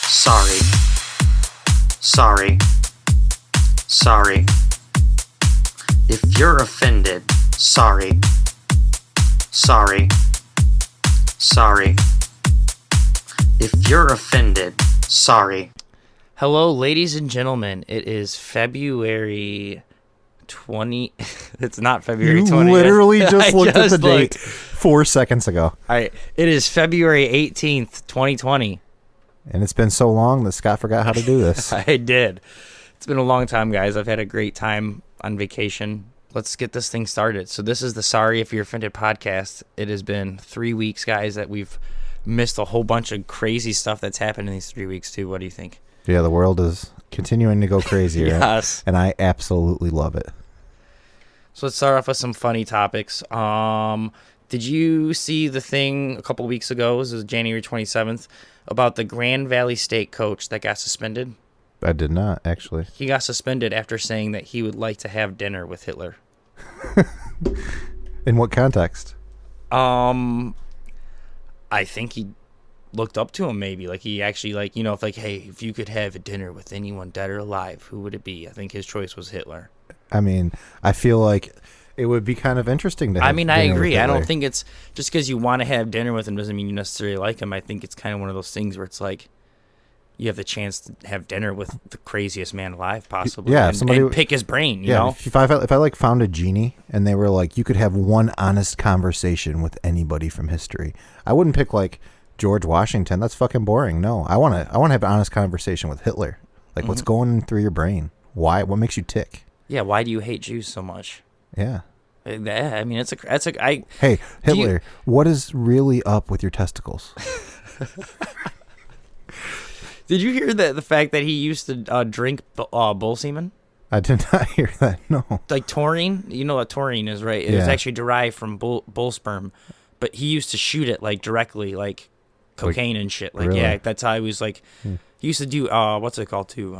Sorry. Sorry. Sorry. If you're offended, sorry. Sorry. Sorry. If you're offended, sorry. Hello, ladies and gentlemen. It is February 20. It's not February 20th. You literally just looked at the date 4 seconds ago. All right. It is February 18th, 2020. And it's been so long that Scott forgot how to do this. I did. It's been a long time, guys. I've had a great time on vacation. Let's get this thing started. So this is the Sorry If You're Offended podcast. It has been 3 weeks, guys, that we've missed a whole bunch of crazy stuff that's happened in these 3 weeks, too. What do you think? Yeah, the world is continuing to go crazier. Yes. And I absolutely love it. So let's start off with some funny topics. Did you see the thing a couple weeks ago, this was January 27th, about the Grand Valley State coach that got suspended? I did not, actually. He got suspended after saying that he would like to have dinner with Hitler. In what context? I think he looked up to him, maybe. Like, he actually, like, you know, if you could have a dinner with anyone dead or alive, who would it be? I think his choice was Hitler. I mean, I feel like it would be kind of interesting to have I dinner agree. with I don't Hitler. think it's just because you want to have dinner with him doesn't mean you necessarily like him. I think it's kind of one of those things where it's like you have the chance to have dinner with the craziest man alive, possibly. Yeah, and pick his brain, you know? If I like found a genie and they were like, you could have one honest conversation with anybody from history, I wouldn't pick like George Washington. That's fucking boring. No, I want to have an honest conversation with Hitler. Like, what's going through your brain? Why? What makes you tick? Yeah, why do you hate Jews so much? Yeah. I mean, Hey, Hitler, what is really up with your testicles? Did you hear the fact that he used to drink bull semen? I did not hear that, no. Like taurine, you know what taurine is, right? It was Yeah. actually derived from bull sperm, but he used to shoot it like directly, like cocaine and shit. Like, really? yeah, that's how he was like. He used to do what's it called too?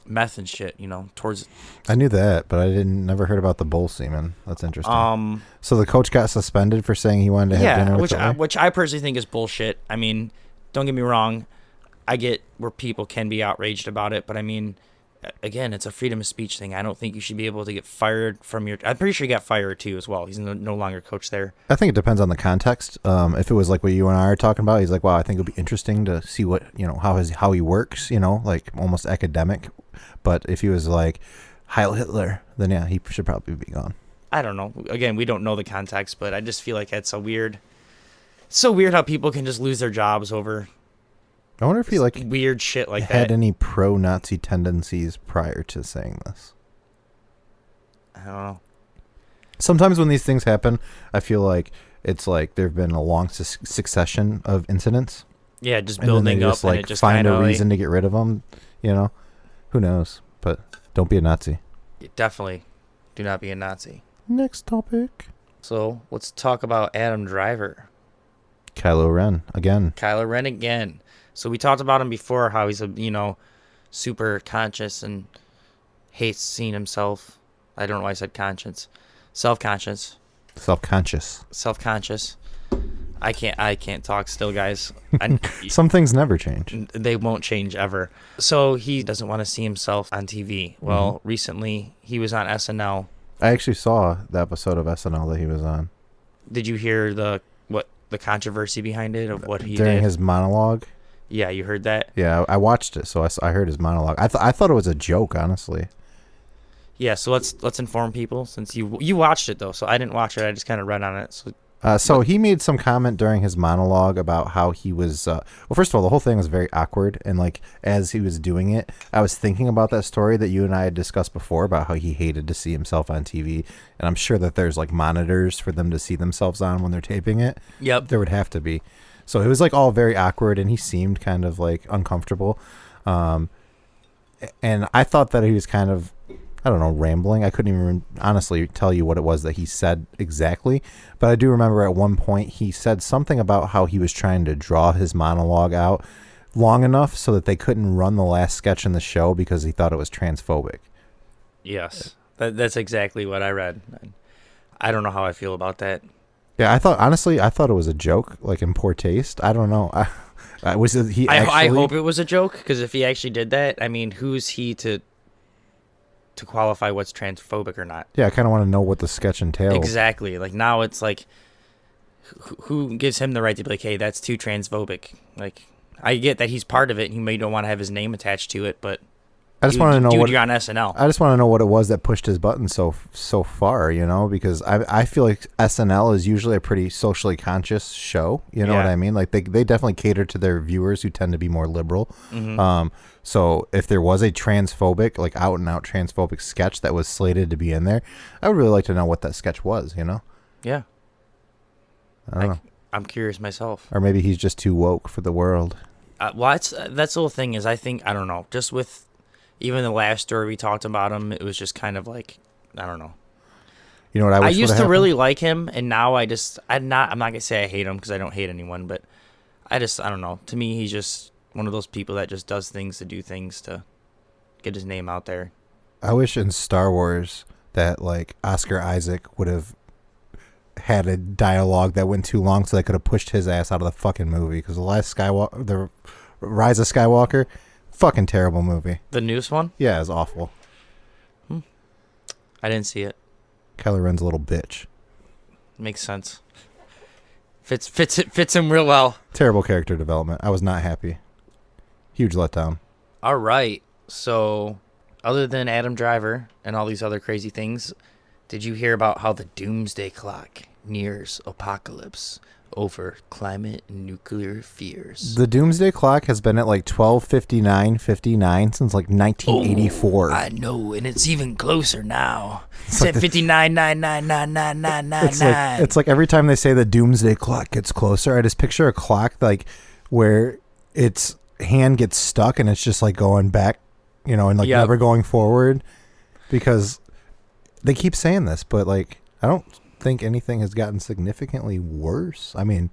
Meth and shit, you know, towards. I knew that, but I never heard about the bull semen. That's interesting. So the coach got suspended for saying he wanted to have dinner with Hitler? which I personally think is bullshit. I mean, don't get me wrong, I get where people can be outraged about it, but I mean, again, it's a freedom of speech thing. I don't think you should be able to get fired from your. I'm pretty sure he got fired too as well. He's no longer coach there. I think it depends on the context. If it was like what you and I are talking about, he's like, wow, I think it'd be interesting to see what, you know, how he works, you know, like almost academic. But if he was like Heil Hitler, then yeah, he should probably be gone. I don't know. Again, we don't know the context, but I just feel like that's so weird. It's so weird how people can just lose their jobs over. I wonder if he like weird shit like had that. any pro-Nazi tendencies prior to saying this. I don't know. Sometimes when these things happen, I feel like it's like there've been a long succession of incidents. Yeah, just And then building they up just, and like, it just find kind a of reason to get rid of them. You know, who knows? But don't be a Nazi. Definitely do not be a Nazi. Next topic. So let's talk about Adam Driver. Kylo Ren again. Kylo Ren again. So we talked about him before, how he's super conscious and hates seeing himself. I don't know why I said conscience. Self-conscious. I can't talk still, guys. Some things never change. They won't change ever. So he doesn't want to see himself on TV. Well, recently he was on SNL. I actually saw the episode of SNL that he was on. Did you hear the controversy behind it of what he during did? his monologue? Yeah, you heard that? Yeah, I watched it, so I heard his monologue. I thought it was a joke, honestly. Yeah, so let's inform people, since you watched it though. So I didn't watch it. I just kind of read on it. So he made some comment during his monologue about how he was. Well, first of all, the whole thing was very awkward, and like as he was doing it, I was thinking about that story that you and I had discussed before about how he hated to see himself on TV, and I'm sure that there's like monitors for them to see themselves on when they're taping it. Yep, there would have to be. So it was like all very awkward, and he seemed kind of like uncomfortable. And I thought that he was kind of, I don't know, rambling. I couldn't even honestly tell you what it was that he said exactly, but I do remember at one point he said something about how he was trying to draw his monologue out long enough so that they couldn't run the last sketch in the show because he thought it was transphobic. Yes, that's exactly what I read. I don't know how I feel about that. Yeah, I thought it was a joke, like in poor taste. I don't know. Was it, he? I Actually, hope it was a joke, because if he actually did that, I mean, who's he to qualify what's transphobic or not? Yeah, I kind of want to know what the sketch entails. Exactly. Like, now it's like, who gives him the right to be like, hey, that's too transphobic? Like, I get that he's part of it, and he may don't want to have his name attached to it, but I just want to know dude, what you're on SNL. I just want to know what it was that pushed his button so far, you know, because I feel like SNL is usually a pretty socially conscious show, you know what I mean? Like they definitely cater to their viewers who tend to be more liberal. Mm-hmm. So if there was a transphobic, like out and out transphobic sketch that was slated to be in there, I would really like to know what that sketch was, you know? Yeah. I don't know. I'm curious myself. Or maybe he's just too woke for the world. Well, that's the whole thing is, I think, I don't know, just with even the last story we talked about him, it was just kind of like, I don't know. You know what I wish I used to happened? really like him, and now I'm not going to say I hate him, because I don't hate anyone, but I don't know. To me, he's just one of those people that just does things to do things to get his name out there. I wish in Star Wars that like Oscar Isaac would have had a dialogue that went too long, so they could have pushed his ass out of the fucking movie. Because the Rise of Skywalker, fucking terrible movie. The newest one? Yeah, it's awful. I didn't see it. Kylo Ren's a little bitch. Makes sense. Fits him real well. Terrible character development. I was not happy. Huge letdown. All right. So, other than Adam Driver and all these other crazy things, did you hear about how the Doomsday Clock nears apocalypse over climate and nuclear fears? The Doomsday Clock has been at like 12:59:59 since like 1984. I know, and it's even closer now. It's at 59.9999999. It's like every time they say the Doomsday Clock gets closer, I just picture a clock like where its hand gets stuck and it's just like going back, you know, and like never going forward, because they keep saying this, but like I don't think anything has gotten significantly worse. I mean,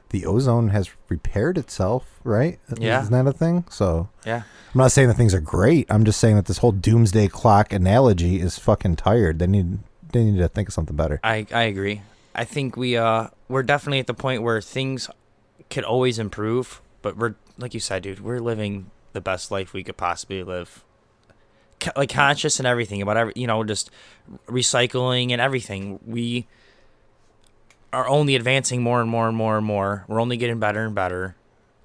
the ozone has repaired itself, right? Yeah. Isn't that a thing? So Yeah. I'm not saying that things are great. I'm just saying that this whole Doomsday Clock analogy is fucking tired. They need to think of something better. I agree. I think we're definitely at the point where things could always improve, but we're, like you said, dude, we're living the best life we could possibly live. Like conscious and everything about just recycling and everything. We are only advancing more and more and more and more. We're only getting better and better.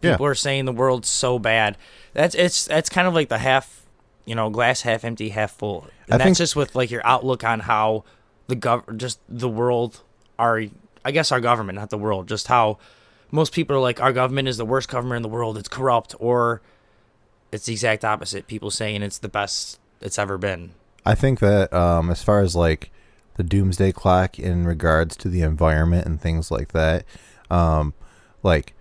People are saying the world's so bad. That's kind of like the half, glass half empty, half full. And that's just with like your outlook on how the world, our government, not the world, just how most people are like, our government is the worst government in the world. It's corrupt, or it's the exact opposite. People saying it's the best it's ever been. I think that as far as like the Doomsday Clock in regards to the environment and things like that, like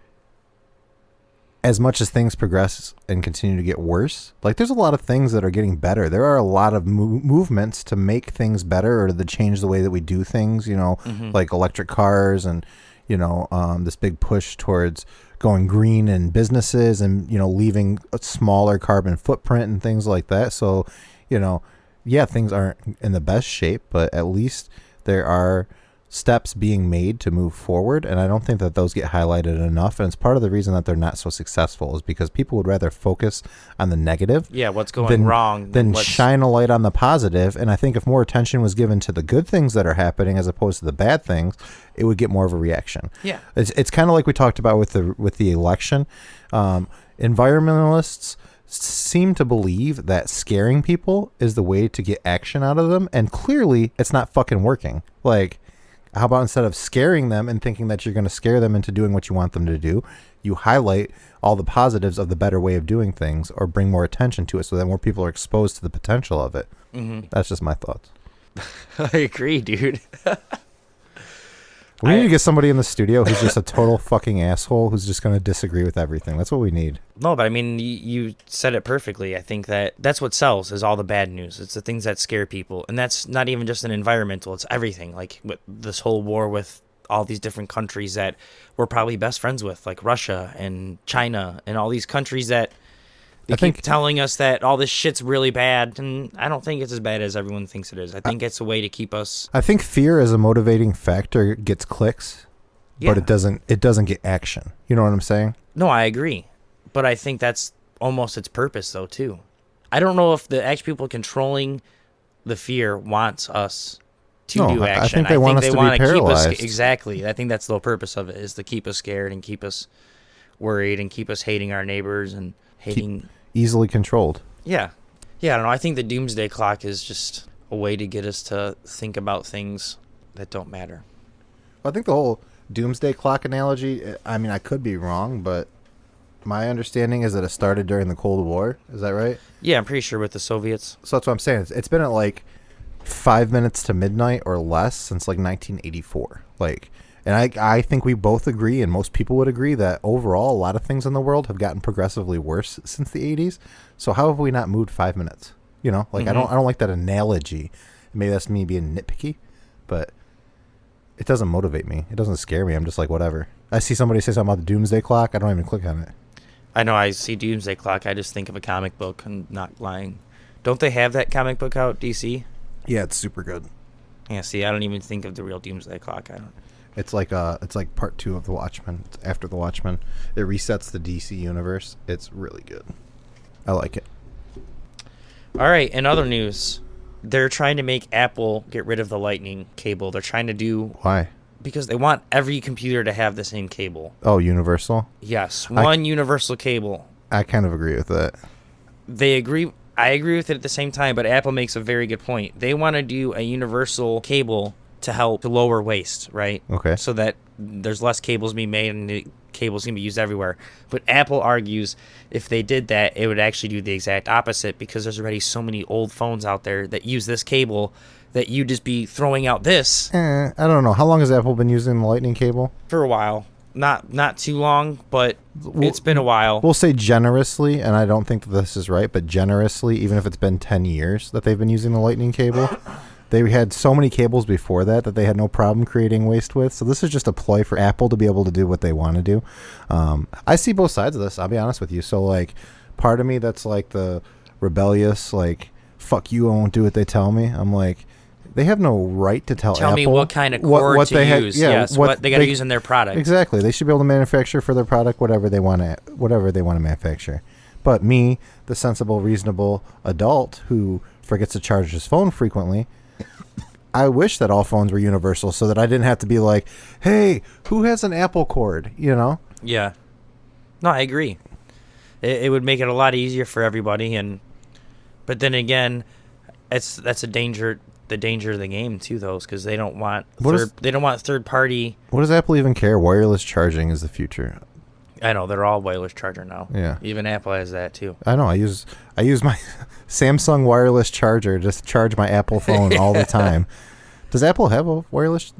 as much as things progress and continue to get worse, like there's a lot of things that are getting better. There are a lot of movements to make things better or to change the way that we do things, like electric cars and, this big push towards going green in businesses and, leaving a smaller carbon footprint and things like that. So, things aren't in the best shape, but at least there are steps being made to move forward. And I don't think that those get highlighted enough. And it's part of the reason that they're not so successful is because people would rather focus on the negative. Yeah, what's going wrong. Than shine a light on the positive. And I think if more attention was given to the good things that are happening as opposed to the bad things, it would get more of a reaction. Yeah. It's kind of like we talked about with the election. Environmentalists seem to believe that scaring people is the way to get action out of them. And clearly it's not fucking working. Like, how about instead of scaring them and thinking that you're going to scare them into doing what you want them to do, you highlight all the positives of the better way of doing things or bring more attention to it so that more people are exposed to the potential of it. Mm-hmm. That's just my thoughts. I agree, dude. We need to get somebody in the studio who's just a total fucking asshole who's just going to disagree with everything. That's what we need. No, but I mean, you said it perfectly. I think that's what sells is all the bad news. It's the things that scare people. And that's not even just an environmental. It's everything. Like with this whole war with all these different countries that we're probably best friends with, like Russia and China and all these countries that they keep telling us that all this shit's really bad. And I don't think it's as bad as everyone thinks it is. I think it's a way to keep us. I think fear as a motivating factor gets clicks, but it doesn't get action. You know what I'm saying? No, I agree. But I think that's almost its purpose, though, too. I don't know if the actual people controlling the fear wants us to do action. I think they want us to be paralyzed. Exactly. I think that's the whole purpose of it, is to keep us scared and keep us worried and keep us hating our neighbors and hating... easily controlled. Yeah. Yeah, I don't know. I think the Doomsday Clock is just a way to get us to think about things that don't matter. I think the whole Doomsday Clock analogy, I mean, I could be wrong, but my understanding is that it started during the Cold War. Is that right? Yeah, I'm pretty sure with the Soviets. So that's what I'm saying. It's been at like 5 minutes to midnight or less since like 1984. Like, and I think we both agree, and most people would agree, that overall a lot of things in the world have gotten progressively worse since the 80s. So how have we not moved 5 minutes? You know, like I don't like that analogy. Maybe that's me being nitpicky, but it doesn't motivate me. It doesn't scare me. I'm just like, whatever. I see somebody say something about the Doomsday Clock, I don't even click on it. I know, I see Doomsday Clock, I just think of a comic book. I'm not lying. Don't they have that comic book out, DC? Yeah, it's super good. Yeah, see, I don't even think of the real Doomsday Clock. I don't. It's like part 2 of the Watchmen. It's after the Watchmen. It resets the DC universe. It's really good. I like it. All right, in other news, they're trying to make Apple get rid of the lightning cable. They're trying to do... Why? Because they want every computer to have the same cable. Oh, universal? Yes, one universal cable. I kind of agree with that. They agree. I agree with it at the same time, but Apple makes a very good point. They want to do a universal cable to help to lower waste, right? Okay. So that there's less cables being made and the cables can be used everywhere. But Apple argues if they did that, it would actually do the exact opposite, because there's already so many old phones out there that use this cable that you just be throwing out this. I don't know. How long has Apple been using the lightning cable? For a while. Not too long, but it's been a while. We'll say generously, and I don't think that this is right, but generously, even if it's been 10 years that they've been using the lightning cable, they had so many cables before that they had no problem creating waste with. So this is just a ploy for Apple to be able to do what they want to do. I see both sides of this, I'll be honest with you. So, like, part of me that's like the rebellious, like, fuck you, I won't do what they tell me. I'm like, they have no right to tell Apple me what kind of cord to use. Yes, what they got to use in their product. Exactly. They should be able to manufacture for their product whatever they want to manufacture. But me, the sensible, reasonable adult who forgets to charge his phone frequently, I wish that all phones were universal so that I didn't have to be like, hey, who has an Apple cord, you know? Yeah. No, I agree. It would make it a lot easier for everybody, but then again, that's a danger. The danger of the game too, though, because they don't want third party. What does Apple even care? Wireless charging is the future. I know they're all wireless charger now. Yeah, even Apple has that too. I know. I use my Samsung wireless charger just to charge my Apple phone all the time. Does Apple have a wireless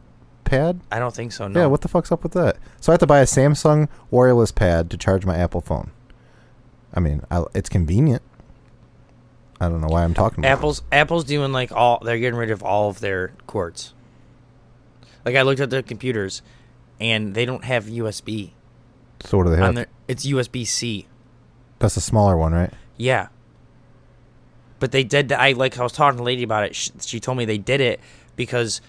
pad? I don't think so. No. Yeah, what the fuck's up with that? So I have to buy a Samsung wireless pad to charge my Apple phone. I mean, it's convenient. I don't know why I'm talking about Apple's doing they're getting rid of all of their cords. Like, I looked at their computers and they don't have USB. So what do they have? It's USB-C. That's a smaller one, right? Yeah. But they did I was talking to a lady about it. She told me they did it because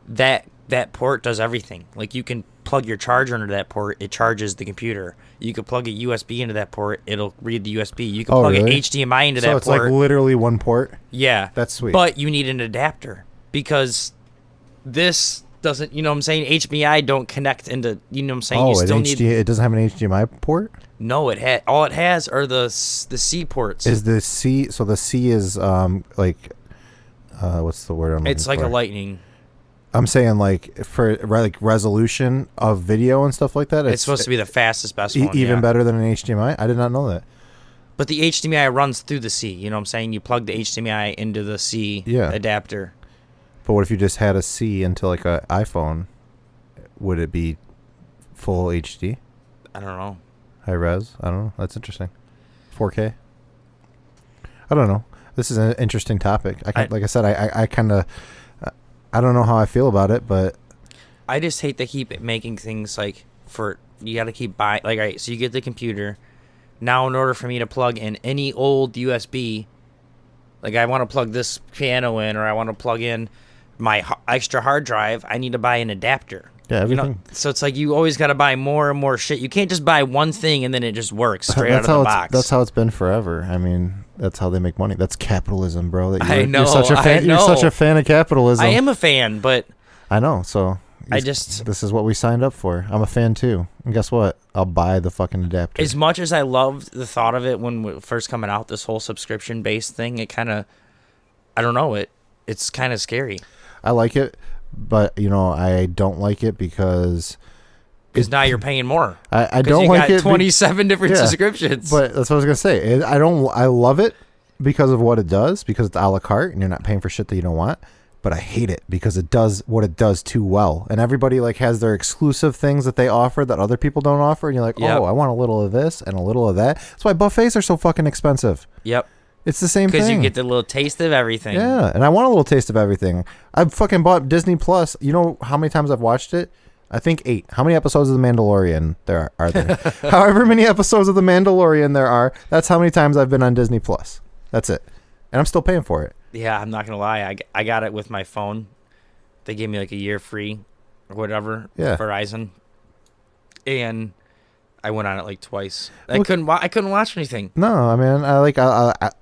that port does everything. Like, you can plug your charger into that port, it charges the computer. You could plug a USB into that port, it'll read the USB. You can plug an HDMI into that port. So it's like literally one port? Yeah. That's sweet. But you need an adapter because this doesn't, you know what I'm saying? HDMI don't connect into, you know what I'm saying? Oh, you still it doesn't have an HDMI port? No, all it has are the C ports. Is the C, so the C is what's the word I'm looking for? It's like a lightning. I'm saying, like, for resolution of video and stuff like that. It's supposed to be the fastest, best one. Even better than an HDMI? I did not know that. But the HDMI runs through the C. You know what I'm saying? You plug the HDMI into the C adapter. But what if you just had a C into, like, an iPhone? Would it be full HD? I don't know. High res? I don't know. That's interesting. 4K? I don't know. This is an interesting topic. Like I said, I kind of... I don't know how I feel about it, but I just hate to keep making things you got to keep buying. Like, all right, so you get the computer. Now, in order for me to plug in any old USB, like, I want to plug this piano in, or I want to plug in my extra hard drive, I need to buy an adapter. Yeah, everything. So it's like you always got to buy more and more shit. You can't just buy one thing and then it just works straight out of the box. That's how it's been forever. I mean, that's how they make money. That's capitalism, bro. I know. You're such a fan. You're such a fan of capitalism. I am a fan, but I know. So this is what we signed up for. I'm a fan too. And guess what? I'll buy the fucking adapter. As much as I loved the thought of it when we first coming out, this whole subscription based thing, it kind of, I don't know, it's kind of scary. I like it, but I don't like it because now you're paying more. I don't like it. 27 different subscriptions. But that's what I was gonna say. I love it because of what it does, because it's a la carte and you're not paying for shit that you don't want. But I hate it because it does what it does too well. And everybody has their exclusive things that they offer that other people don't offer. And you're like, oh, I want a little of this and a little of that. That's why buffets are so fucking expensive. Yep. It's the same thing. Because you get the little taste of everything. Yeah, and I want a little taste of everything. I've fucking bought Disney Plus. You know how many times I've watched it? I think 8. How many episodes of The Mandalorian there are there? However many episodes of The Mandalorian there are, that's how many times I've been on Disney Plus. That's it. And I'm still paying for it. Yeah, I'm not going to lie. I got it with my phone. They gave me a year free or whatever. Yeah. Verizon. And I went on it twice. I couldn't watch anything. No, I mean,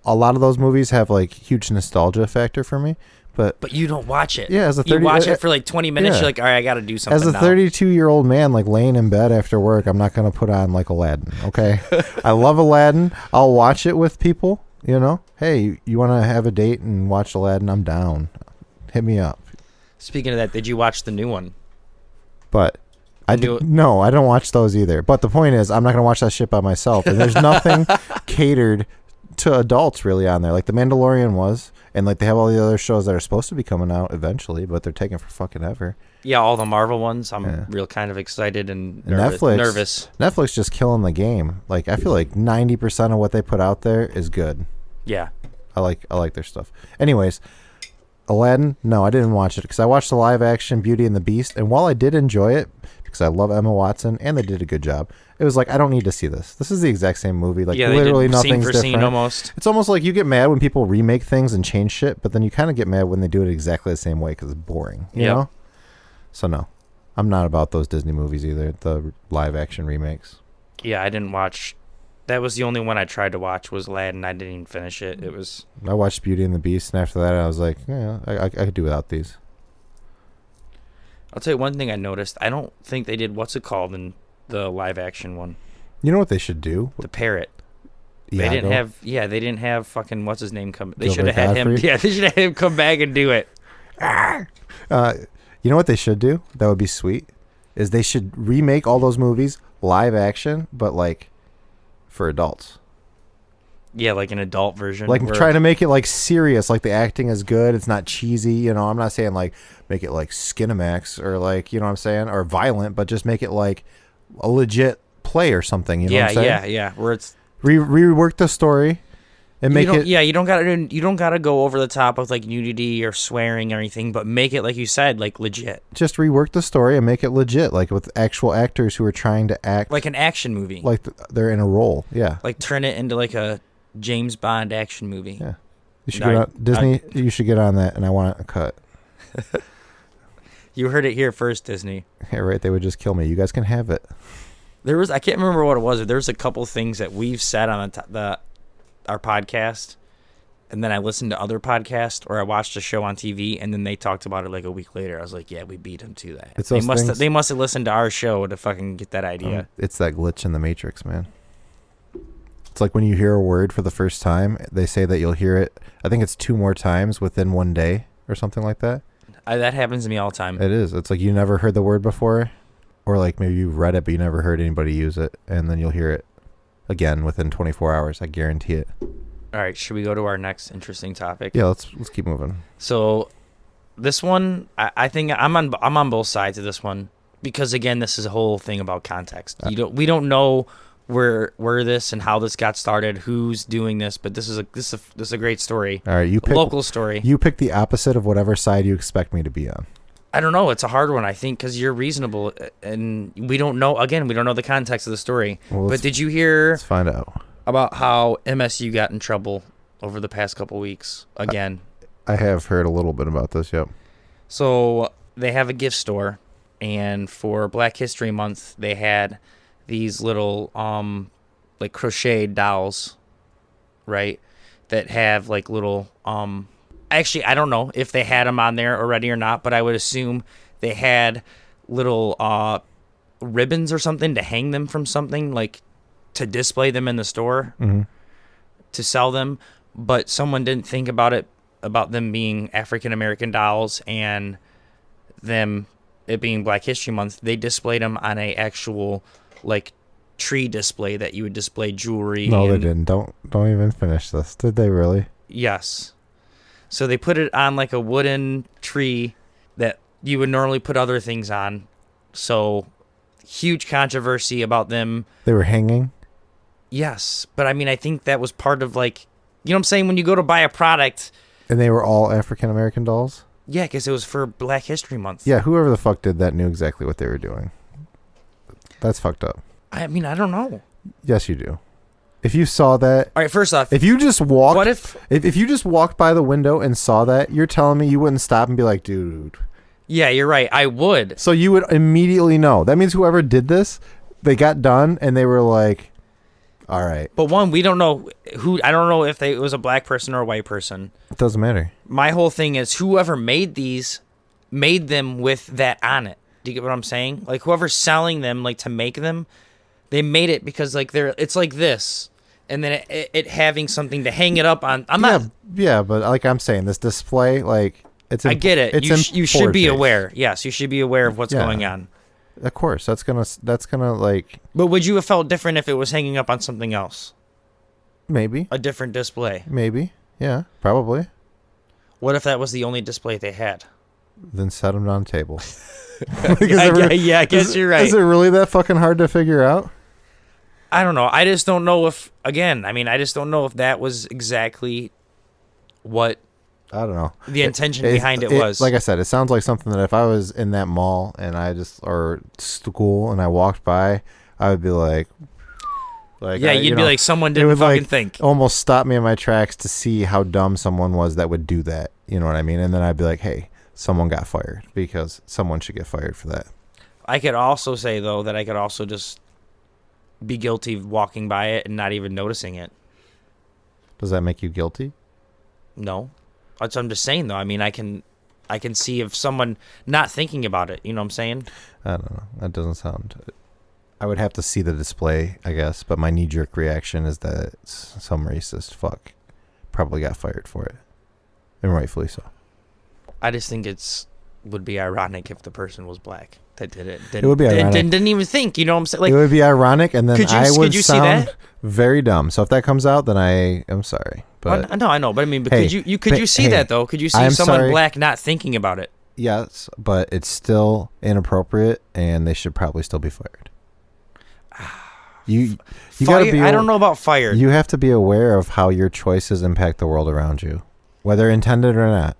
a lot of those movies have huge nostalgia factor for me. But you don't watch it. Yeah, you watch it for 20 minutes. You're like, all right, I got to do something. As a 32-year-old man, laying in bed after work, I'm not going to put on Aladdin. Okay, I love Aladdin. I'll watch it with people. Hey, you want to have a date and watch Aladdin? I'm down. Hit me up. Speaking of that, did you watch the new one? But no, I don't watch those either. But the point is, I'm not going to watch that shit by myself. And there's nothing catered to adults really on there. The Mandalorian was, and they have all the other shows that are supposed to be coming out eventually, but they're taking for fucking ever. Yeah, all the Marvel ones. I'm real kind of excited and nervous. Netflix just killing the game. I feel 90% of what they put out there is good. Yeah. I like their stuff. Anyways, Aladdin, no, I didn't watch it because I watched the live action Beauty and the Beast, and while I did enjoy it because I love Emma Watson and they did a good job, it was I don't need to see this. This is the exact same movie. Literally nothing's different. Scene almost. It's almost like you get mad when people remake things and change shit, but then you kind of get mad when they do it exactly the same way because it's boring. You know? So no, I'm not about those Disney movies either. The live action remakes. Yeah, I didn't watch. That was the only one I tried to watch was Aladdin. I didn't even finish it. I watched Beauty and the Beast, and after that, I was like, yeah, I could do without these. I'll tell you one thing I noticed. I don't think they did what's it called in the live action one. You know what they should do? The parrot. Yeah, they didn't have fucking what's his name come. They Gilbert should have had Gottfried? him. Yeah, they should have had him come back and do it. You know what they should do? That would be sweet. Is they should remake all those movies live action, but for adults. Yeah, an adult version. Trying to make it serious, the acting is good. It's not cheesy. I'm not saying make it Skinamax or you know what I'm saying, or violent, but just make it a legit play or something. You know what I'm saying? Yeah. Where it's rework the story and make it. Yeah, you don't gotta go over the top with nudity or swearing or anything, but make it you said, legit. Just rework the story and make it legit, with actual actors who are trying to act like an action movie, they're in a role. Yeah, turn it into a James Bond action movie. Yeah, you should get on Disney. You should get on that, and I want a cut. You heard it here first, Disney. Yeah, right. They would just kill me. You guys can have it. I can't remember what it was. There was a couple things that we've said on our podcast, and then I listened to other podcasts, or I watched a show on TV, and then they talked about it a week later. I was like, yeah, we beat them to that. They must have listened to our show to fucking get that idea. It's that glitch in the Matrix, man. It's when you hear a word for the first time, they say that you'll hear it, I think it's 2 more times within one day or something like that. That happens to me all the time. It is. It's you never heard the word before, or maybe you've read it but you never heard anybody use it, and then you'll hear it again within 24 hours. I guarantee it. All right, should we go to our next interesting topic? Yeah, let's keep moving. So this one, I think I'm on both sides of this one because again, this is a whole thing about context. We don't know where this and how this got started, who's doing this, but this is a great story. All right, local story. You pick the opposite of whatever side you expect me to be on. I don't know. It's a hard one, I think, because you're reasonable, and we don't know. Again, we don't know the context of the story. Well, but did you hear? Let's find out about how MSU got in trouble over the past couple weeks again. I have heard a little bit about this. Yep. So they have a gift store, and for Black History Month, they had these little like crocheted dolls, right? That have like little actually, I don't know if they had them on there already or not, but I would assume they had little ribbons or something to hang them from something, like to display them in the store to sell them. But someone didn't think about them being African American dolls and it being Black History Month. They displayed them on a actual like tree display that you would display jewelry. No, they didn't. Don't even finish this. Did they really? Yes. So they put it on like a wooden tree that you would normally put other things on. So huge controversy about them. They were hanging? Yes. But I mean, I think that was part of like, you know what I'm saying? When you go to buy a product. And they were all African American dolls? Yeah, because it was for Black History Month. Yeah, whoever the fuck did that knew exactly what they were doing. That's fucked up. I mean, I don't know. Yes, you do. If you saw that... All right, first off... If you just walked... What if... If you just walked by the window and saw that, you're telling me you wouldn't stop and be like, dude... Yeah, you're right. I would. So you would immediately know. That means whoever did this, they got done and they were like, all right. But one, we don't know who... I don't know if it was a black person or a white person. It doesn't matter. My whole thing is whoever made these made them with that on it. Do you get what I'm saying? Like, whoever's selling them, like, to make them, they made it because, like, it's like this. And then it having something to hang it up on. Yeah, but like I'm saying, this display, like, it's... I get it. You should be aware. Yes, you should be aware of what's going on. Of course. That's gonna, like... But would you have felt different if it was hanging up on something else? Maybe. A different display? Maybe. Yeah, probably. What if that was the only display they had? Then set them on a table. Yeah, I guess you're right. Is it really that fucking hard to figure out? I don't know. I just don't know if, again, I just don't know if that was exactly what I don't know. The intention behind it was. Like I said, it sounds like something that if I was in that mall and or school and I walked by, I would be like yeah, you'd be like, someone didn't fucking think. Almost stop me in my tracks to see how dumb someone was that would do that. You know what I mean? And then I'd be like, hey, someone got fired because someone should get fired for that. I could also say, though, that I could also just be guilty of walking by it and not even noticing it. Does that make you guilty? No. That's what I'm just saying, though. I mean, I can see if someone not thinking about it. You know what I'm saying? I don't know. That doesn't sound... I would have to see the display, I guess, but my knee-jerk reaction is that some racist fuck probably got fired for it. And rightfully so. I just think would be ironic if the person was black that did it. It would be ironic. Didn't even think, you know what I'm saying? Like, it would be ironic, and then I would sound see that? very dumb. So if that comes out, then I am sorry. But no, I know, but I mean, but hey, could you see that though? Could you see someone black not thinking about it? Yes, but it's still inappropriate, and they should probably still be fired. You gotta be. I don't know about fired. You have to be aware of how your choices impact the world around you, whether intended or not.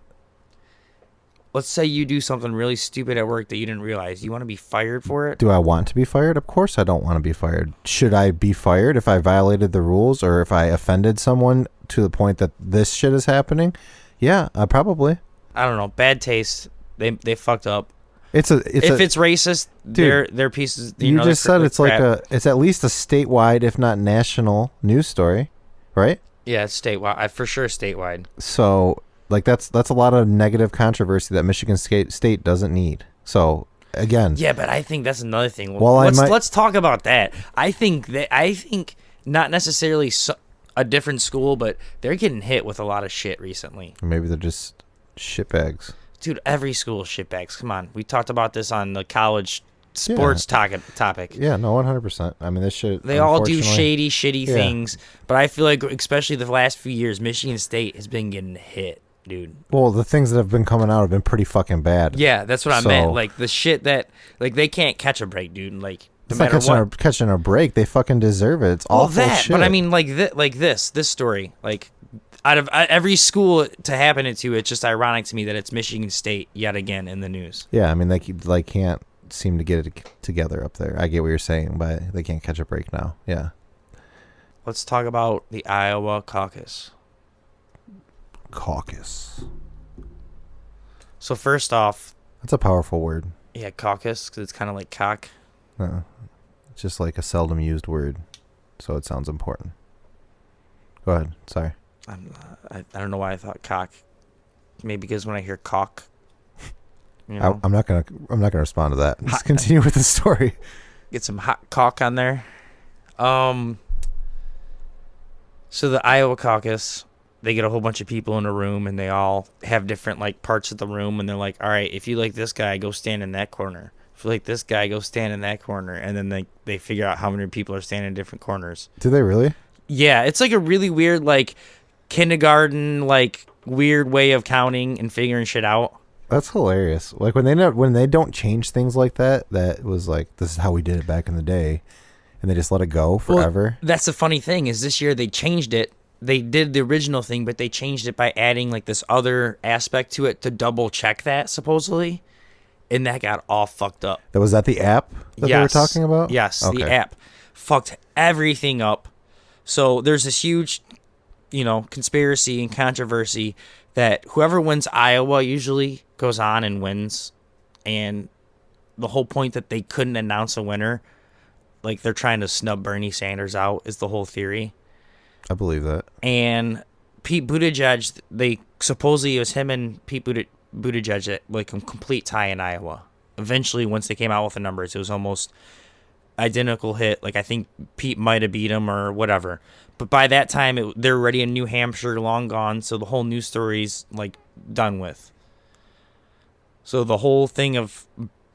Let's say you do something really stupid at work that you didn't realize. You want to be fired for it? Do I want to be fired? Of course I don't want to be fired. Should I be fired if I violated the rules or if I offended someone to the point that this shit is happening? Yeah, probably. I don't know. Bad taste. They fucked up. If it's racist, dude, they're pieces. You just said it's like it's at least a statewide, if not national, news story, right? Yeah, it's statewide. For sure, statewide. So, like that's a lot of negative controversy that Michigan State doesn't need. So again, yeah, but I think that's another thing. Well, let's talk about that. I think not necessarily a different school, but they're getting hit with a lot of shit recently. Maybe they're just shitbags. Dude, every school is shitbags. Come on. We talked about this on the college sports topic. Yeah, no, 100%. I mean, this shit... They all do shitty things, but I feel like, especially the last few years, Michigan State has been getting hit, dude. Well, the things that have been coming out have been pretty fucking bad. Yeah, that's what I meant. Like, the shit that... Like, they can't catch a break, dude. Like, no matter what... catching a break. They fucking deserve it. It's awful shit. But I mean, this story, like... Out of every school to happen it to, it's just ironic to me that it's Michigan State yet again in the news. Yeah, I mean, they can't seem to get it together up there. I get what you're saying, but they can't catch a break now. Yeah. Let's talk about the Iowa caucus. Caucus. So first off... That's a powerful word. Yeah, caucus, because it's kind of like cock. It's just like a seldom used word, so it sounds important. Go ahead. Sorry. I don't know why I thought cock. Maybe because when I hear cock, you know, I'm not gonna respond to that. Just continue with the story. get some hot cock on there. So the Iowa caucus, they get a whole bunch of people in a room, and they all have different like parts of the room, and they're like, all right, if you like this guy, go stand in that corner. If you like this guy, go stand in that corner. And then they figure out how many people are standing in different corners. Do they really? Yeah, it's like a really weird, like, kindergarten, like, weird way of counting and figuring shit out. That's hilarious. Like when they don't change things like that, that was like, this is how we did it back in the day, and they just let it go forever. Well, that's the funny thing is this year they changed it. They did the original thing, but they changed it by adding like this other aspect to it to double check that supposedly, and that got all fucked up. Was that the app that they were talking about? Yes, okay. The app fucked everything up. So there's this huge, conspiracy and controversy that whoever wins Iowa usually goes on and wins, and the whole point that they couldn't announce a winner, like they're trying to snub Bernie Sanders out, is the whole theory. I believe that. And Pete Buttigieg, they supposedly it was him and Pete Buttigieg that like a complete tie in Iowa. Eventually, once they came out with the numbers, it was almost identical hit. Like I think Pete might have beat him or whatever. But by that time, they're already in New Hampshire, long gone. So the whole news story's like done with. So the whole thing of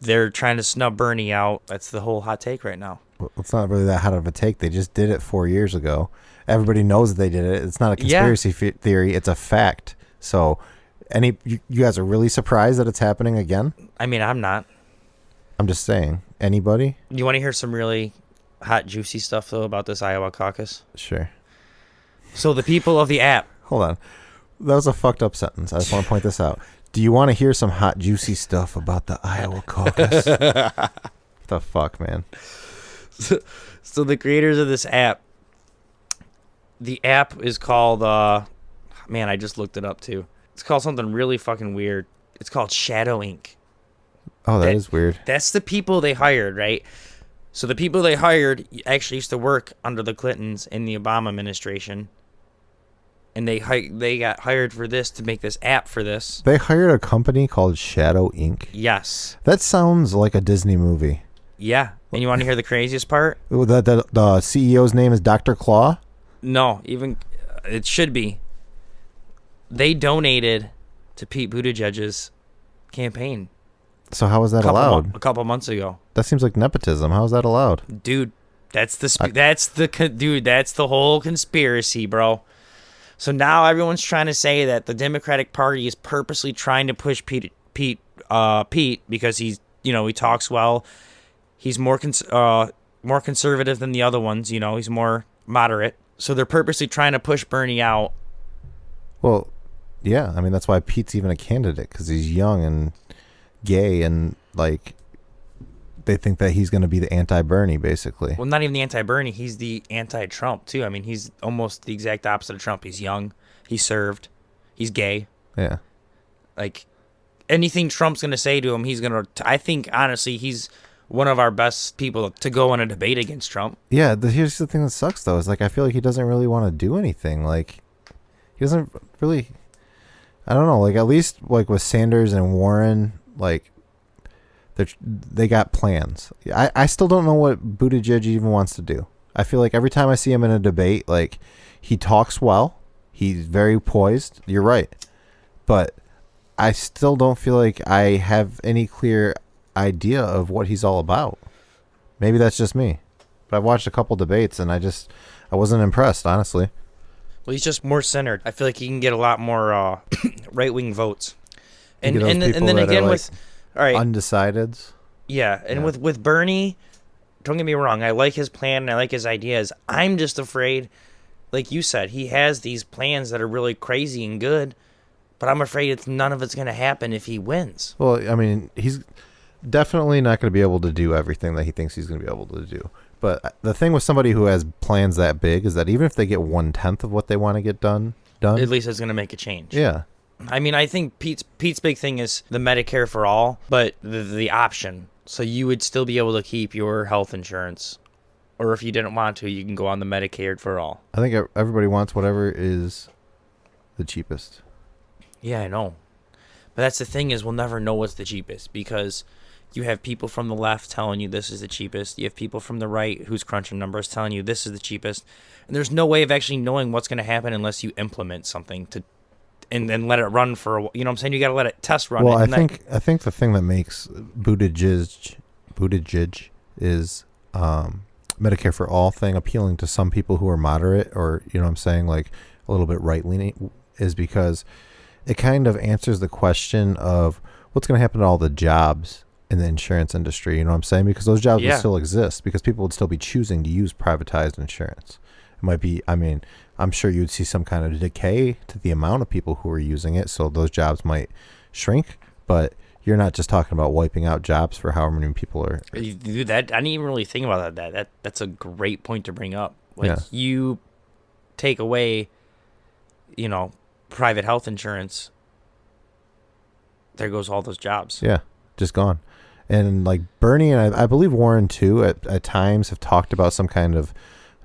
they're trying to snub Bernie out, that's the whole hot take right now. Well, it's not really that hot of a take. They just did it 4 years ago. Everybody knows that they did it. It's not a conspiracy theory. It's a fact. So you guys are really surprised that it's happening again? I mean, I'm not. I'm just saying. Anybody? You want to hear some really hot, juicy stuff, though, about this Iowa caucus? Sure. So the people of the app. Hold on. That was a fucked up sentence. I just want to point this out. Do you want to hear some hot, juicy stuff about the Iowa caucus? The fuck, man? So the creators of this app, the app is called, man, I just looked it up, too. It's called something really fucking weird. It's called Shadow Inc. Oh, that is weird. That's the people they hired, right? So the people they hired actually used to work under the Clintons in the Obama administration. And they got hired for this to make this app for this. They hired a company called Shadow Inc. Yes. That sounds like a Disney movie. Yeah. And you want to hear the craziest part? The CEO's name is Dr. Claw? No, even it should be. They donated to Pete Buttigieg's campaign. So how is that allowed? A couple months ago. That seems like nepotism. How is that allowed? Dude, that's the whole conspiracy, bro. So now everyone's trying to say that the Democratic Party is purposely trying to push Pete because he's, he talks well. He's more conservative than the other ones, he's more moderate. So they're purposely trying to push Bernie out. Well, yeah, I mean that's why Pete's even a candidate, because he's young and gay, and like they think that he's going to be the anti-Bernie, basically. Well, not even the anti-Bernie. He's the anti-Trump too. I mean, he's almost the exact opposite of Trump. He's young. He served. He's gay. Yeah. Like anything Trump's going to say to him, he's going to. I think honestly, he's one of our best people to go in a debate against Trump. Yeah. Here's the thing that sucks though, is like I feel like he doesn't really want to do anything. Like he doesn't really. I don't know. Like at least like with Sanders and Warren, like they got plans. I still don't know what Buttigieg even wants to do. I feel like every time I see him in a debate, like he talks well. He's very poised. You're right. But I still don't feel like I have any clear idea of what he's all about. Maybe that's just me. But I've watched a couple debates and I wasn't impressed, honestly. Well, he's just more centered. I feel like he can get a lot more right-wing votes. And then again like with all right, undecideds. Yeah, and with Bernie, don't get me wrong, I like his plan and I like his ideas. I'm just afraid, like you said, he has these plans that are really crazy and good, but I'm afraid none of it's going to happen if he wins. Well, I mean, he's definitely not going to be able to do everything that he thinks he's going to be able to do. But the thing with somebody who has plans that big is that even if they get 1/10 of what they want to get done, at least it's going to make a change. Yeah. I mean, I think Pete's big thing is the Medicare for all, but the option. So you would still be able to keep your health insurance, or if you didn't want to, you can go on the Medicare for all. I think everybody wants whatever is the cheapest. Yeah, I know. But that's the thing is we'll never know what's the cheapest because you have people from the left telling you this is the cheapest. You have people from the right who's crunching numbers telling you this is the cheapest. And there's no way of actually knowing what's going to happen unless you implement something and then let it run for a while. You know what I'm saying? You got to let it test run. Well, I think the thing that makes Buttigieg is Medicare for all thing appealing to some people who are moderate or, you know what I'm saying, like a little bit right-leaning is because it kind of answers the question of what's going to happen to all the jobs in the insurance industry, you know what I'm saying? Because those jobs would still exist because people would still be choosing to use privatized insurance. It might be, I mean, I'm sure you'd see some kind of decay to the amount of people who are using it, so those jobs might shrink, but you're not just talking about wiping out jobs for however many people are. Dude, that I didn't even really think about that. That's a great point to bring up. Like, you take away, you know, private health insurance, there goes all those jobs. Yeah, just gone. And like Bernie and I believe Warren too at times have talked about some kind of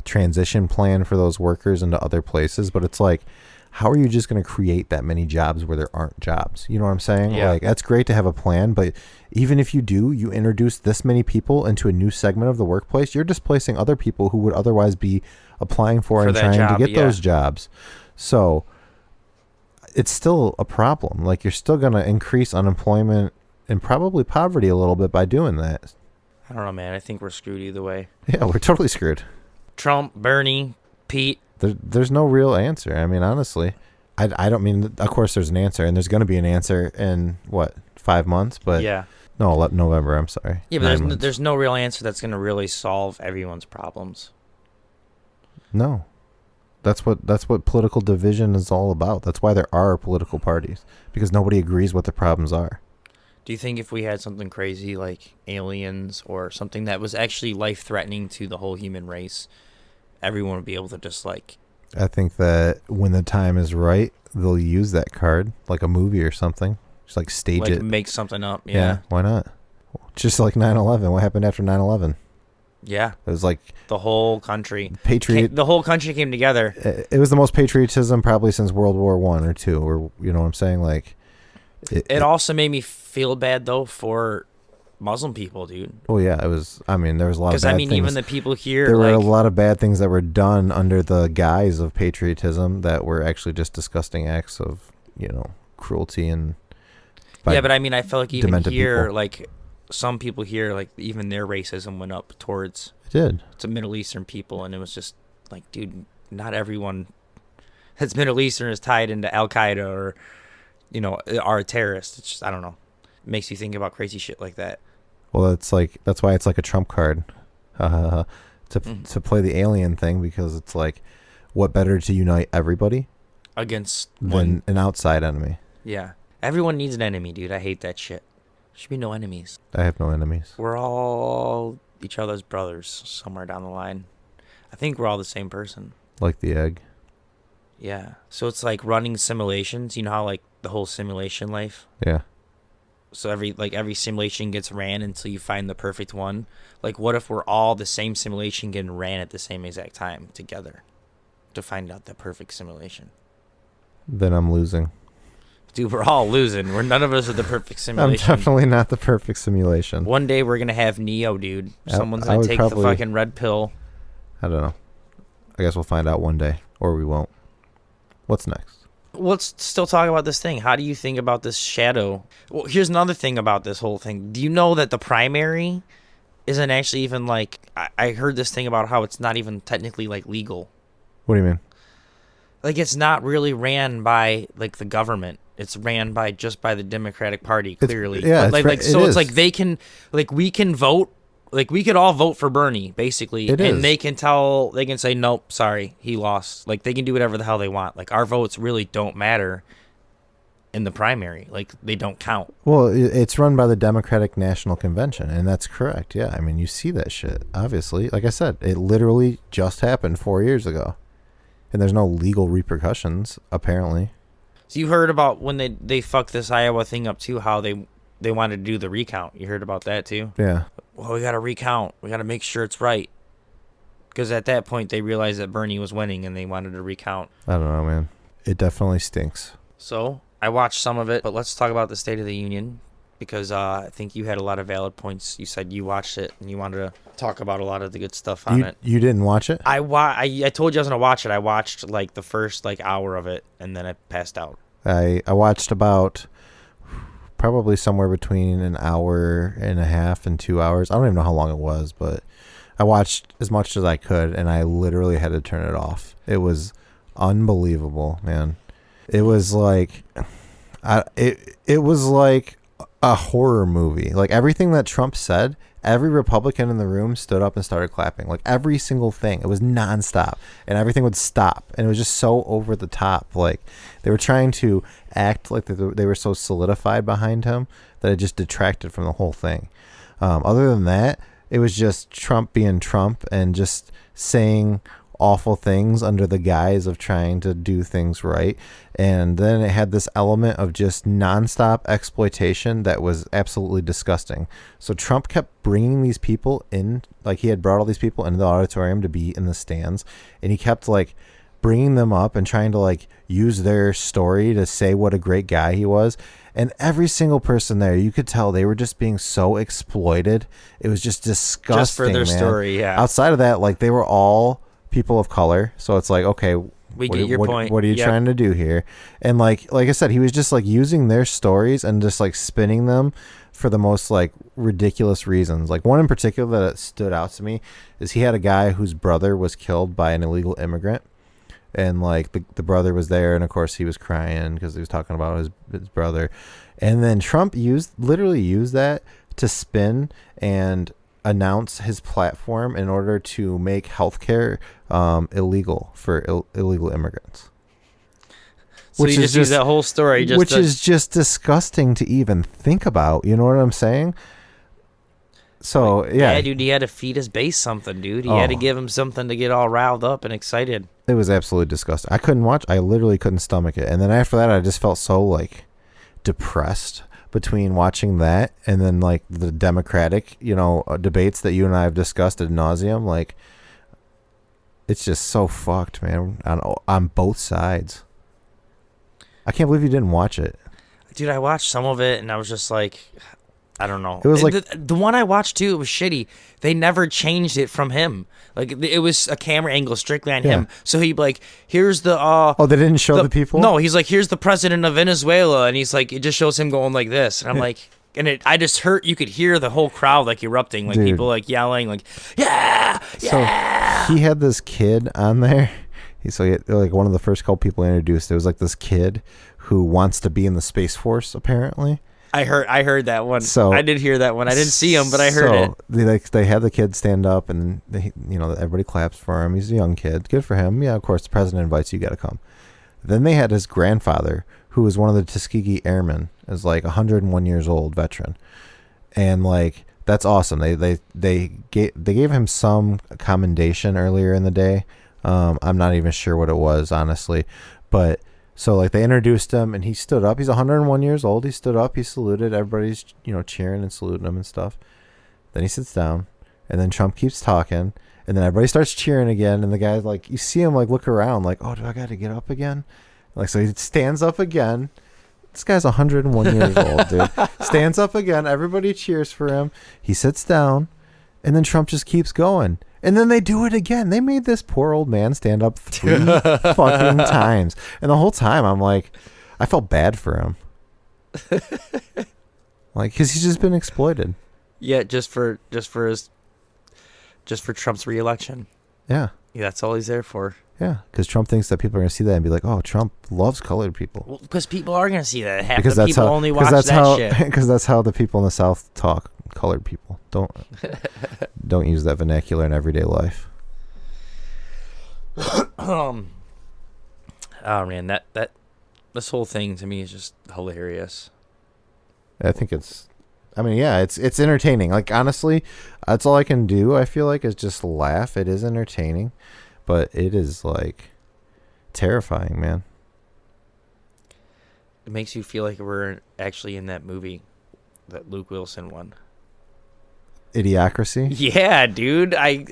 transition plan for those workers into other places, but it's like, how are you just going to create that many jobs where there aren't jobs? You know what I'm saying? Yeah. Like, that's great to have a plan, but even if you introduce this many people into a new segment of the workplace, you're displacing other people who would otherwise be applying for and trying to get those jobs. So it's still a problem. Like, you're still going to increase unemployment and probably poverty a little bit by doing that. I don't know, man. I think we're screwed either way. Yeah, we're totally screwed. Trump, Bernie, Pete. There's no real answer. I mean, honestly, I don't mean, of course there's an answer, and there's going to be an answer in, 5 months? But no, November, I'm sorry. Yeah, but there's no real answer that's going to really solve everyone's problems. No. That's what political division is all about. That's why there are political parties, because nobody agrees what the problems are. Do you think if we had something crazy like aliens or something that was actually life-threatening to the whole human race, everyone would be able to just like... I think that when the time is right, they'll use that card, like a movie or something. Just like stage it. Make something up, yeah. Why not? Just like 9/11. What happened after 9/11? Yeah. It was like... the whole country. The whole country came together. It was the most patriotism probably since World War I or II, or, you know what I'm saying? Like... It also made me feel bad, though, for Muslim people, dude. Oh, yeah. It was... I mean, there was a lot of bad things. Because, even the people here... There were a lot of bad things that were done under the guise of patriotism that were actually just disgusting acts of, cruelty and... Yeah, but I mean, I felt like even here, people. like, some people here, like, even their racism went up towards... It did. To Middle Eastern people, and it was just, like, dude, not everyone that's Middle Eastern is tied into Al-Qaeda or... are a terrorist. It's just, I don't know. It makes you think about crazy shit like that. Well, that's why it's like a trump card to play the alien thing, because it's like, what better to unite everybody against than an outside enemy? Yeah. Everyone needs an enemy, dude. I hate that shit. There should be no enemies. I have no enemies. We're all each other's brothers somewhere down the line. I think we're all the same person. Like the egg. Yeah. So it's like running simulations. You know how, like, the whole simulation life? Yeah. So every simulation gets ran until you find the perfect one. Like, what if we're all the same simulation getting ran at the same exact time together to find out the perfect simulation? Then I'm losing. Dude, we're all losing. None of us are the perfect simulation. I'm definitely not the perfect simulation. One day we're going to have Neo, dude. Someone's going to take the fucking red pill. I don't know. I guess we'll find out one day, or we won't. What's next? Let's still talk about this thing. How do you think about this shadow? Well, here's another thing about this whole thing. Do you know that the primary isn't actually even, like... I heard this thing about how it's not even technically, like, legal. What do you mean? Like, it's not really ran by, like, the government. It's ran by the Democratic Party, clearly. It's like they can... Like, we can vote. Like, we could all vote for Bernie, basically. They can say, nope, sorry, he lost. Like, they can do whatever the hell they want. Like, our votes really don't matter in the primary. Like, they don't count. Well, it's run by the Democratic National Convention, and that's correct. Yeah, I mean, you see that shit, obviously. Like I said, it literally just happened 4 years ago. And there's no legal repercussions, apparently. So you heard about when they fucked this Iowa thing up too, how they wanted to do the recount. You heard about that too? Yeah. Well, we got to recount. We got to make sure it's right. Because at that point, they realized that Bernie was winning and they wanted to recount. I don't know, man. It definitely stinks. So I watched some of it, but let's talk about the State of the Union. Because I think you had a lot of valid points. You said you watched it and you wanted to talk about a lot of the good stuff on it. You didn't watch it? I told you I was going to watch it. I watched like the first like hour of it and then I passed out. I watched about probably somewhere between an hour and a half and 2 hours. I don't even know how long it was, but I watched as much as I could and I literally had to turn it off. It was unbelievable, man. It was like it was like a horror movie. Like everything that Trump said, every Republican in the room stood up and started clapping. Like every single thing. It was nonstop and everything would stop. And it was just so over the top. Like they were trying to act like they were so solidified behind him that it just detracted from the whole thing. Other than that, it was just Trump being Trump and just saying awful things under the guise of trying to do things right. And then it had this element of just nonstop exploitation that was absolutely disgusting. So Trump kept bringing these people in, like he had brought all these people into the auditorium to be in the stands, and he kept like bringing them up and trying to like use their story to say what a great guy he was. And every single person there, you could tell they were just being so exploited. It was just disgusting. Just for their man. story, yeah. Outside of that, like they were all people of color, so it's like, okay, we get your point. What are you trying to do here? And like I said, he was just like using their stories and just like spinning them for the most like ridiculous reasons. Like one in particular that stood out to me is he had a guy whose brother was killed by an illegal immigrant, and like the brother was there, and of course he was crying because he was talking about his brother, and then Trump literally used that to spin and announce his platform in order to make healthcare illegal for illegal immigrants. So you just use that whole story, which is just disgusting to even think about. You know what I'm saying? So yeah, dude, he had to feed his base something, dude. He had to give him something to get all riled up and excited. It was absolutely disgusting. I couldn't watch. I literally couldn't stomach it. And then after that, I just felt so like depressed between watching that and then like the Democratic, debates that you and I have discussed ad nauseum. Like, it's just so fucked, man, on both sides. I can't believe you didn't watch it. Dude, I watched some of it and I was just like, I don't know. It was like the one I watched too, it was shitty. They never changed it from him. Like it was a camera angle strictly on him. So he'd be like, here's the they didn't show the people? No, he's like, here's the president of Venezuela, and he's like, it just shows him going like this. And I'm like, and I just heard, you could hear the whole crowd like erupting, like people like yelling, like, yeah. So he had this kid on there. So he had, like one of the first couple people introduced, there was like this kid who wants to be in the Space Force apparently. I heard that one. So I did hear that one. I didn't see him, but I heard it. They had the kid stand up, and everybody claps for him. He's a young kid. Good for him. Yeah, of course, the president invites you. Got to come. Then they had his grandfather, who was one of the Tuskegee Airmen, is like 101 years old, veteran, and like that's awesome. They gave him some commendation earlier in the day. I'm not even sure what it was, honestly, but. So, like, they introduced him, and he stood up. He's 101 years old. He stood up. He saluted. Everybody's, cheering and saluting him and stuff. Then he sits down, and then Trump keeps talking, and then everybody starts cheering again, and the guy's like, you see him, like, look around, like, oh, do I got to get up again? Like, so he stands up again. This guy's 101 years old, dude. Stands up again. Everybody cheers for him. He sits down, and then Trump just keeps going. And then they do it again. They made this poor old man stand up 3 fucking times. And the whole time I'm like, I felt bad for him. Like, because he's just been exploited. Yeah, just for Trump's reelection. Yeah. That's all he's there for. Yeah, because Trump thinks that people are going to see that and be like, oh, Trump loves colored people. Well, because people are going to see that. Half the people only watch that shit. Because that's how the people in the South talk, colored people. Don't use that vernacular in everyday life. Oh, man, that this whole thing to me is just hilarious. I think it's entertaining. Like, honestly, that's all I can do, I feel like, is just laugh. It is entertaining. But it is, like, terrifying, man. makes you feel like we're actually in that movie that Luke Wilson won. Idiocracy? Yeah, dude. I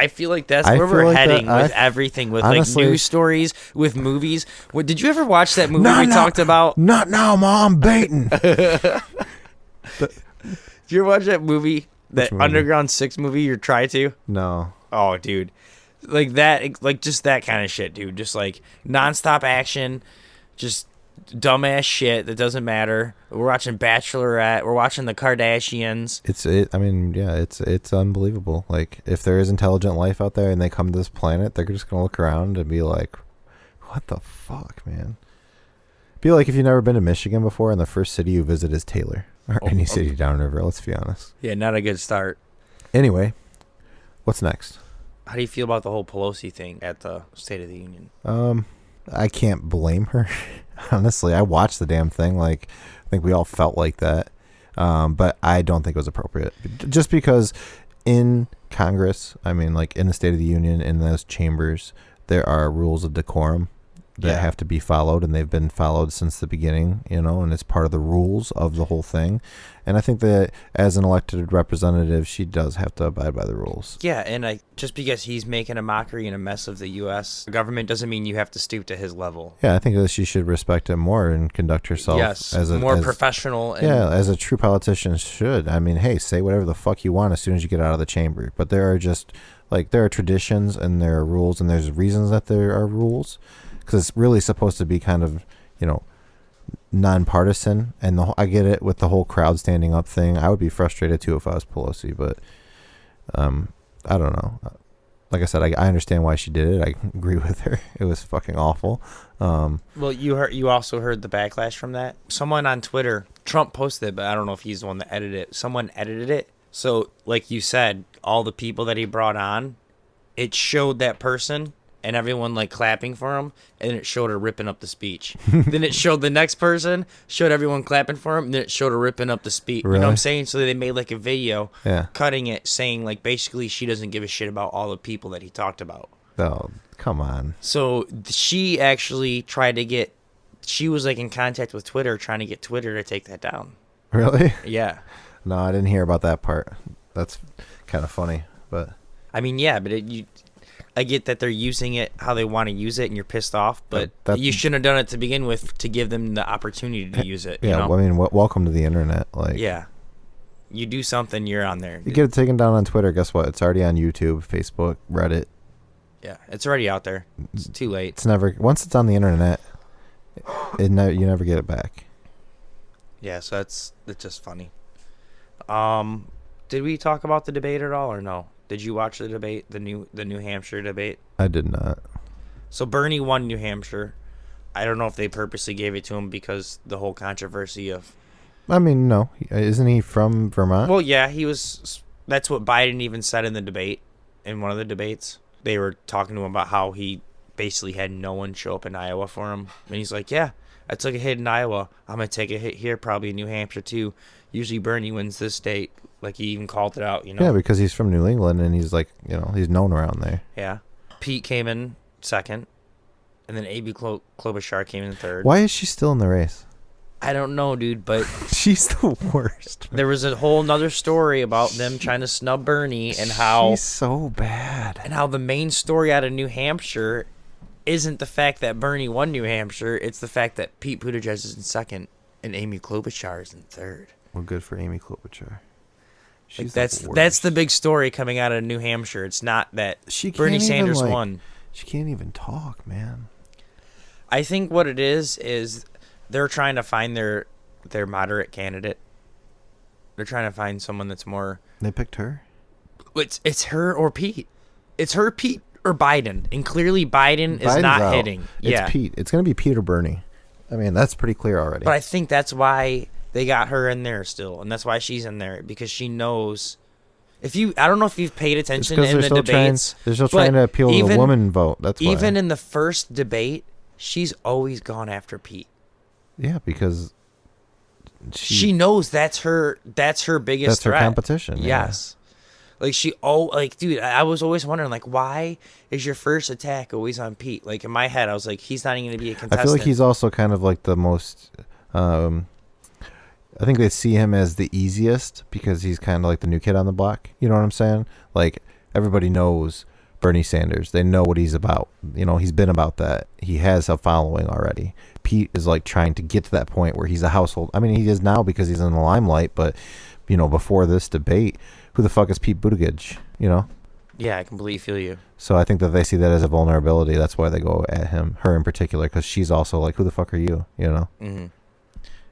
feel like that's where we're heading with everything, with honestly, like news stories, with movies. What, did you ever watch that movie we talked about? Not now, Mom. Baiting. Did you ever watch that movie? That Underground 6 movie? You're trying to? No. Oh, dude. Like that, like just that kind of shit, dude. Just like nonstop action, just dumbass shit that doesn't matter. We're watching Bachelorette. We're watching the Kardashians. It's unbelievable. Like, if there is intelligent life out there and they come to this planet, they're just gonna look around and be like, "What the fuck, man?" Feel like if you've never been to Michigan before, and the first city you visit is Taylor or any city downriver. Let's be honest. Yeah, not a good start. Anyway, what's next? How do you feel about the whole Pelosi thing at the State of the Union? I can't blame her. Honestly, I watched the damn thing. Like, I think we all felt like that. But I don't think it was appropriate. Just because in Congress, I mean, like in the State of the Union, in those chambers, there are rules of decorum that have to be followed, and they've been followed since the beginning, and it's part of the rules of the whole thing. And I think that as an elected representative, she does have to abide by the rules. Yeah, and just because he's making a mockery and a mess of the U.S. government doesn't mean you have to stoop to his level. Yeah, I think that she should respect him more and conduct herself as more professional. As a true politician should. I mean, hey, say whatever the fuck you want as soon as you get out of the chamber. But there are there are traditions and there are rules, and there's reasons that there are rules. Because it's really supposed to be kind of, nonpartisan. And I get it with the whole crowd standing up thing. I would be frustrated too if I was Pelosi, but I don't know. Like I said, I understand why she did it. I agree with her. It was fucking awful. Well, you also heard the backlash from that. Someone on Twitter, Trump posted it, but I don't know if he's the one that edited it. Someone edited it. So, like you said, all the people that he brought on, it showed that person and everyone like clapping for him, and it showed her ripping up the speech. Then it showed the next person, showed everyone clapping for him, and then it showed her ripping up the speech. Really? You know what I'm saying? So they made like a video cutting it, saying like basically she doesn't give a shit about all the people that he talked about. Oh, come on. So she actually tried to she was like in contact with Twitter, trying to get Twitter to take that down. Really? Yeah. No, I didn't hear about that part. That's kind of funny, but I mean, yeah, but I get that they're using it how they want to use it, and you're pissed off, but you shouldn't have done it to begin with to give them the opportunity to use it. Yeah, well, I mean, welcome to the internet. Like, yeah, you do something, you're on there. You get it taken down on Twitter. Guess what? It's already on YouTube, Facebook, Reddit. Yeah, it's already out there. It's too late. It's never once it's on the internet, you never get it back. Yeah, so it's just funny. Did we talk about the debate at all or no? Did you watch the debate, the New Hampshire debate? I did not. So Bernie won New Hampshire. I don't know if they purposely gave it to him because the whole controversy of... I mean, no. Isn't he from Vermont? Well, yeah, he was... That's what Biden even said in the debate, in one of the debates. They were talking to him about how he basically had no one show up in Iowa for him. And he's like, yeah, I took a hit in Iowa. I'm going to take a hit here, probably in New Hampshire, too. Usually Bernie wins this state. Like, he even called it out, Yeah, because he's from New England, and he's like, he's known around there. Yeah. Pete came in second, and then A.B. Klobuchar came in third. Why is she still in the race? I don't know, dude, but... She's the worst. There was a whole nother story about them trying to snub Bernie, and how... She's so bad. And how the main story out of New Hampshire isn't the fact that Bernie won New Hampshire, it's the fact that Pete Buttigieg is in second, and Amy Klobuchar is in third. Well, good for Amy Klobuchar. Like that's the big story coming out of New Hampshire. It's not that Bernie Sanders won. She can't even talk, man. I think what it is they're trying to find their moderate candidate. They're trying to find someone that's more... They picked her? It's her or Pete. It's her, Pete, or Biden. And clearly Biden's is not out. Hitting. It's Pete. It's going to be Pete or Bernie. I mean, that's pretty clear already. But I think that's why... They got her in there still, and that's why she's in there, because she knows. I don't know if you've paid attention in the debates. They're still trying to appeal to the woman vote. That's why. Even in the first debate, she's always gone after Pete. Yeah, because she knows that's her biggest threat. Her competition. Yes. Like dude, I was always wondering, like, why is your first attack always on Pete? Like, in my head, I was like, he's not even going to be a contestant. I feel like he's also kind of like the most, I think they see him as the easiest because he's kind of like the new kid on the block. You know what I'm saying? Like, everybody knows Bernie Sanders. They know what he's about. You know, he's been about that. He has a following already. Pete is like trying to get to that point where he's a household. I mean, he is now because he's in the limelight, but, you know, before this debate, who the fuck is Pete Buttigieg, you know? Yeah, I completely feel you. So I think that they see that as a vulnerability. That's why they go at her in particular, because she's also like, who the fuck are you, you know? Mm-hmm.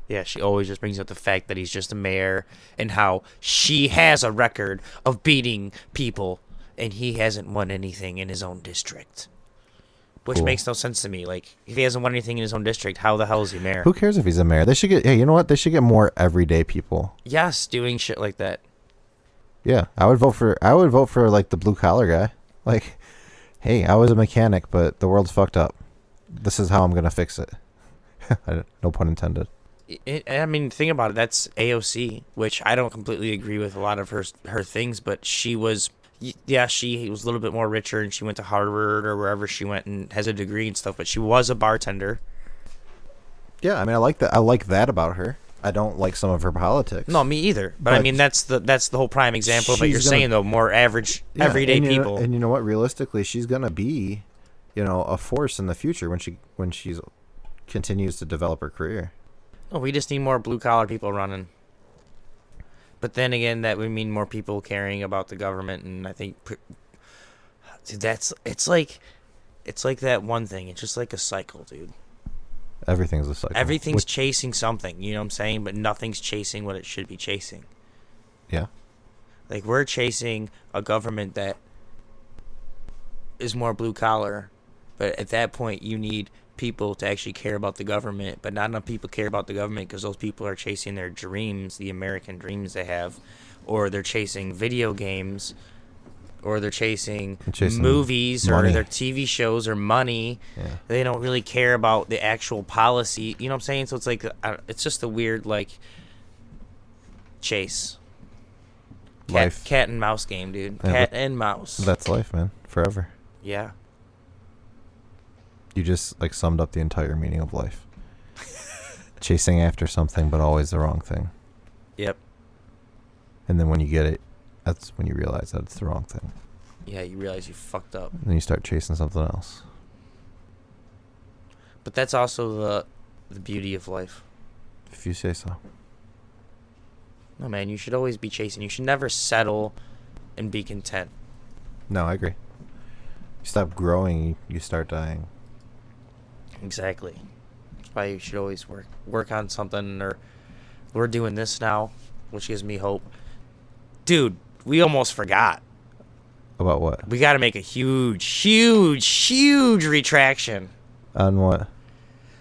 Yeah, she always just brings up the fact that he's just a mayor and how she has a record of beating people and he hasn't won anything in his own district. Which makes no sense to me. Like, if he hasn't won anything in his own district, how the hell is he mayor? Who cares if he's a mayor? They should get, hey, you know what? They should get more everyday people. Yes, doing shit like that. Yeah, I would vote for like the blue collar guy. Like, hey, I was a mechanic, but the world's fucked up. This is how I'm gonna fix it. No pun intended. I mean, think about it. That's AOC, which I don't completely agree with a lot of her things, but she was a little bit more richer, and she went to Harvard or wherever she went and has a degree and stuff. But she was a bartender. Yeah, I mean, I like that. I like that about her. I don't like some of her politics. No, me either. But I mean, that's the whole prime example of what you're saying, though. More average, everyday people. And you know what? Realistically, she's gonna be, you know, a force in the future when she's continues to develop her career. Oh, we just need more blue collar people running. But then again, that would mean more people caring about the government, and I think, dude, it's like that one thing. It's just like a cycle, dude. Everything's a cycle. Everything's chasing something, you know what I'm saying? But nothing's chasing what it should be chasing. Yeah. Like, we're chasing a government that is more blue collar, but at that point, you need people to actually care about the government, but not enough people care about the government because those people are chasing their dreams, the American dreams they have, or they're chasing video games, or they're chasing movies, money. or their TV shows, or money. Yeah. They don't really care about the actual policy. You know what I'm saying? So it's like, it's just a weird, like, chase. Life. Cat and mouse game, dude. Yeah, Cat and mouse. That's life, man. Forever. Yeah. You just, like, summed up the entire meaning of life. Chasing after something, but always the wrong thing. Yep. And then when you get it, that's when you realize that it's the wrong thing. Yeah, you realize you fucked up. And then you start chasing something else. But that's also the beauty of life. If you say so. No, man, you should always be chasing. You should never settle and be content. No, I agree. You stop growing, you start dying. Exactly. That's why you should always work on something. Or we're doing this now, which gives me hope. Dude, we almost forgot. About what? We got to make a huge retraction. On what?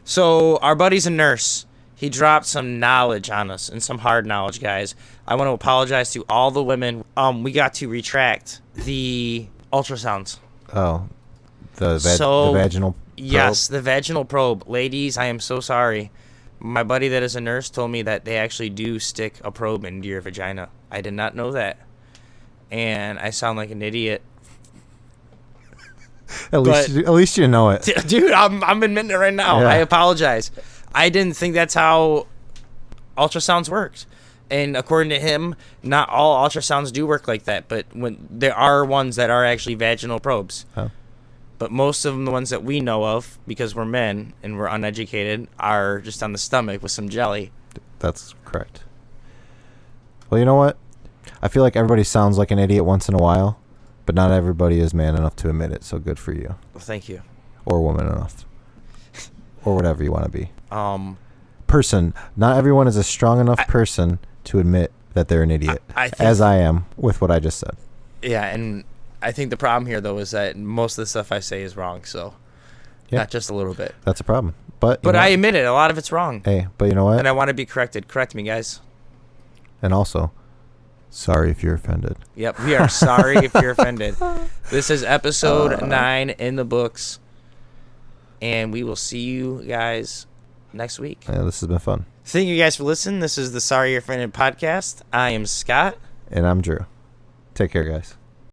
So our buddy's a nurse. He dropped some knowledge on us, and some hard knowledge, guys. I want to apologize to all the women. We got to retract the ultrasounds. Oh, the vaginal probe? Yes, the vaginal probe. Ladies, I am so sorry. My buddy that is a nurse told me that they actually do stick a probe into your vagina. I did not know that. And I sound like an idiot. At least you know it. Dude, I'm admitting it right now. Yeah. I apologize. I didn't think that's how ultrasounds worked. And according to him, not all ultrasounds do work like that. But when there are ones that are actually vaginal probes. Oh. But most of them, the ones that we know of, because we're men and we're uneducated, are just on the stomach with some jelly. That's correct. Well, you know what? I feel like everybody sounds like an idiot once in a while, but not everybody is man enough to admit it, so good for you. Well, thank you. Or woman enough. Or whatever you want to be. Person. Not everyone is a strong enough person to admit that they're an idiot, as I am with what I just said. Yeah, and I think the problem here, though, is that most of the stuff I say is wrong, so not just a little bit. That's a problem. But I admit it. A lot of it's wrong. Hey, but you know what? And I want to be corrected. Correct me, guys. And also, sorry if you're offended. Yep, we are sorry if you're offended. This is episode 9 in the books, and we will see you guys next week. Yeah, this has been fun. Thank you guys for listening. This is the Sorry You're Offended podcast. I am Scott. And I'm Drew. Take care, guys.